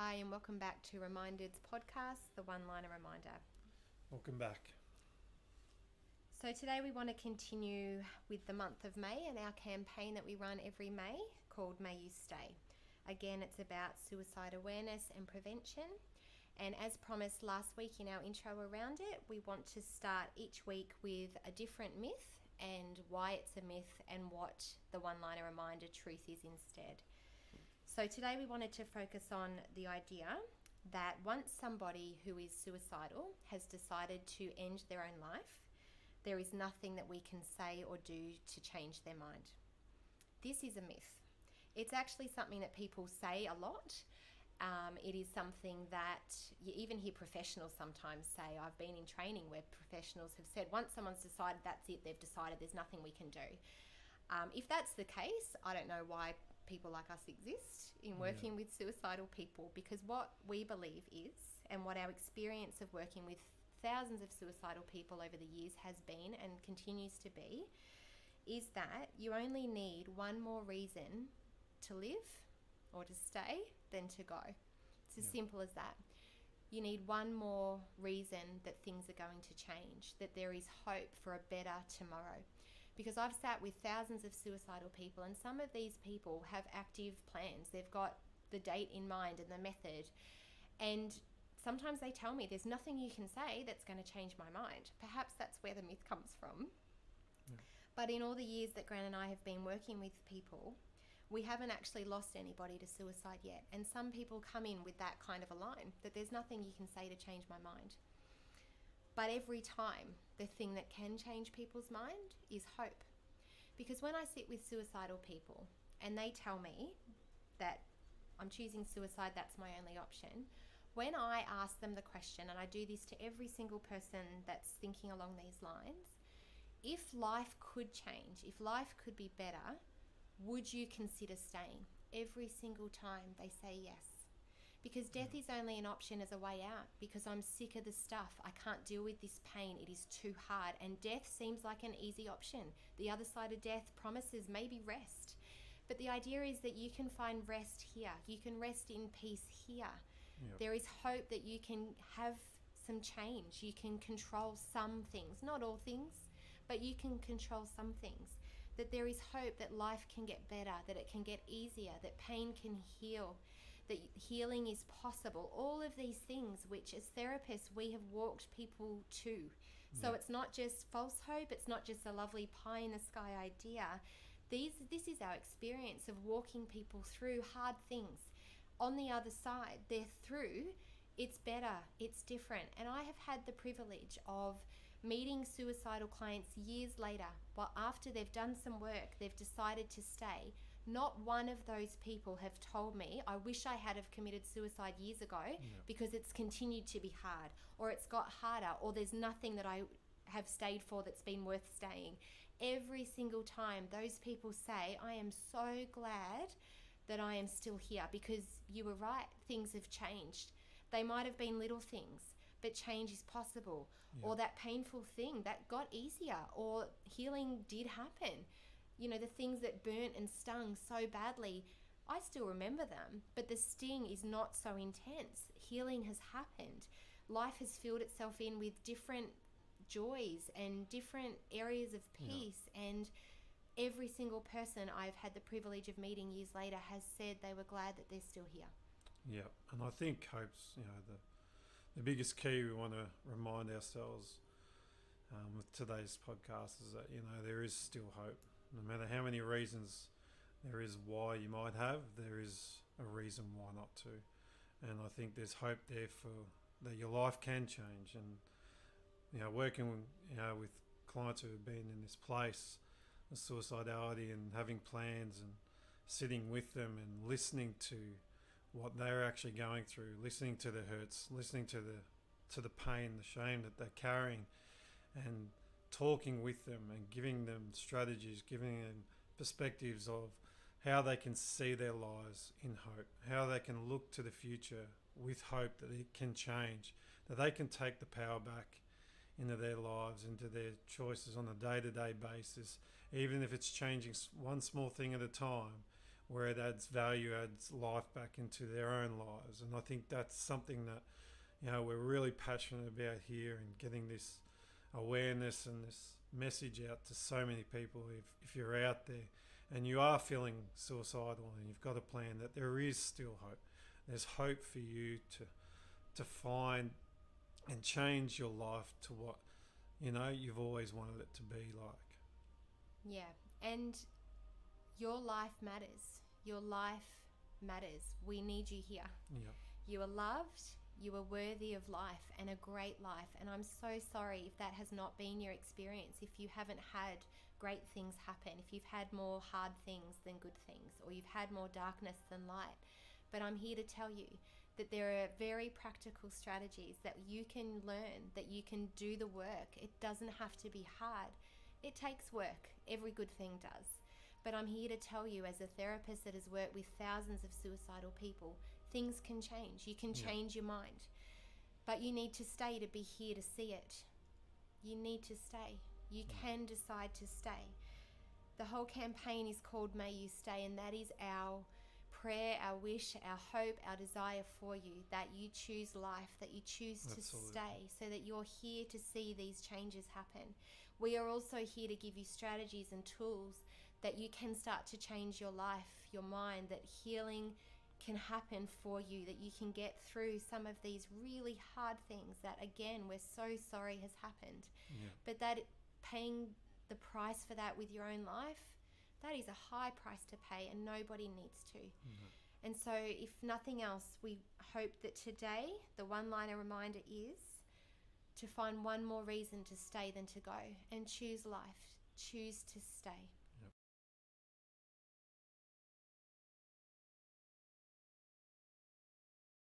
Hi, and welcome back to Reminded's podcast, the One-Liner Reminder. Welcome back. So today we want to continue with the month of May and our campaign that we run every May called May You Stay. Again, it's about suicide awareness and prevention. And as promised last week in our intro around it, we want to start each week with a different myth and why it's a myth and what the one-liner reminder truth is instead. So today we wanted to focus on the idea that once somebody who is suicidal has decided to end their own life, there is nothing that we can say or do to change their mind. This is a myth. It's actually something that people say a lot. It is something that you even hear professionals sometimes say. I've been in training where professionals have said, once someone's decided that's it, they've decided there's nothing we can do. If that's the case, I don't know why people like us exist in working with suicidal people, because what we believe is, and what our experience of working with thousands of suicidal people over the years has been and continues to be, is that you only need one more reason to live or to stay than to go. It's as simple as that. You need one more reason that things are going to change, that there is hope for a better tomorrow. Because I've sat with thousands of suicidal people, and some of these people have active plans. They've got the date in mind and the method. And sometimes they tell me there's nothing you can say that's going to change my mind. Perhaps that's where the myth comes from. Yeah. But in all the years that Gran and I have been working with people, we haven't actually lost anybody to suicide yet. And some people come in with that kind of a line, that there's nothing you can say to change my mind. But every time, the thing that can change people's mind is hope. Because when I sit with suicidal people and they tell me that I'm choosing suicide, that's my only option, when I ask them the question, and I do this to every single person that's thinking along these lines, if life could change, if life could be better, would you consider staying? Every single time they say yes. Because death is only an option as a way out, because I'm sick of the stuff. I can't deal with this pain. It is too hard. And death seems like an easy option. The other side of death promises maybe rest. But the idea is that you can find rest here. You can rest in peace here. Yep. There is hope that you can have some change. You can control some things, not all things, but you can control some things. That there is hope that life can get better, that it can get easier, that pain can heal, that healing is possible. All of these things which as therapists we have walked people to. So it's not just false hope, it's not just a lovely pie in the sky idea. This is our experience of walking people through hard things. On the other side, they're through, it's better, it's different. And I have had the privilege of meeting suicidal clients years later, but after they've done some work, they've decided to stay. Not one of those people have told me, I wish I had have committed suicide years ago because it's continued to be hard, or it's got harder, or there's nothing that I have stayed for that's been worth staying. Every single time those people say, I am so glad that I am still here, because you were right, things have changed. They might have been little things, but change is possible. Or that painful thing, that got easier, or healing did happen. You know, the things that burnt and stung so badly, I still remember them, but the sting is not so intense. Healing has happened. Life has filled itself in with different joys and different areas of peace. And every single person I've had the privilege of meeting years later has said they were glad that they're still here. Yeah, and I think hope's, the biggest key we want to remind ourselves with today's podcast is that, there is still hope. No matter how many reasons there is why you might have, there is a reason why not to. And I think there's hope there for that your life can change. And, working with clients who have been in this place of suicidality and having plans and sitting with them and listening to what they're actually going through, listening to the hurts, listening to the pain, the shame that they're carrying, and talking with them and giving them strategies, giving them perspectives of how they can see their lives in hope, how they can look to the future with hope that it can change, that they can take the power back into their lives, into their choices on a day-to-day basis, even if it's changing one small thing at a time. where it adds value, adds life back into their own lives. And I think that's something that, you know, we're really passionate about here, and getting this awareness and this message out to so many people. If you're out there and you are feeling suicidal and you've got a plan, that there is still hope. There's hope for you to find and change your life to what, you know, you've always wanted it to be like. Yeah, and your life matters. Your life matters. We need you here. Yeah. You are loved. You are worthy of life, and a great life. And I'm so sorry if that has not been your experience, if you haven't had great things happen, if you've had more hard things than good things, or you've had more darkness than light. But I'm here to tell you that there are very practical strategies that you can learn, that you can do the work. It doesn't have to be hard. It takes work. Every good thing does. But I'm here to tell you, as a therapist that has worked with thousands of suicidal people, things can change. You can change your mind. But you need to stay to be here to see it. You need to stay. You can decide to stay. The whole campaign is called May You Stay, and that is our prayer, our wish, our hope, our desire for you, that you choose life, that you choose to stay, so that you're here to see these changes happen. We are also here to give you strategies and tools that you can start to change your life, your mind, that healing can happen for you, that you can get through some of these really hard things that, again, we're so sorry has happened. But that paying the price for that with your own life, that is a high price to pay, and nobody needs to. And so if nothing else, we hope that today the one-liner reminder is to find one more reason to stay than to go, and choose life. Choose to stay.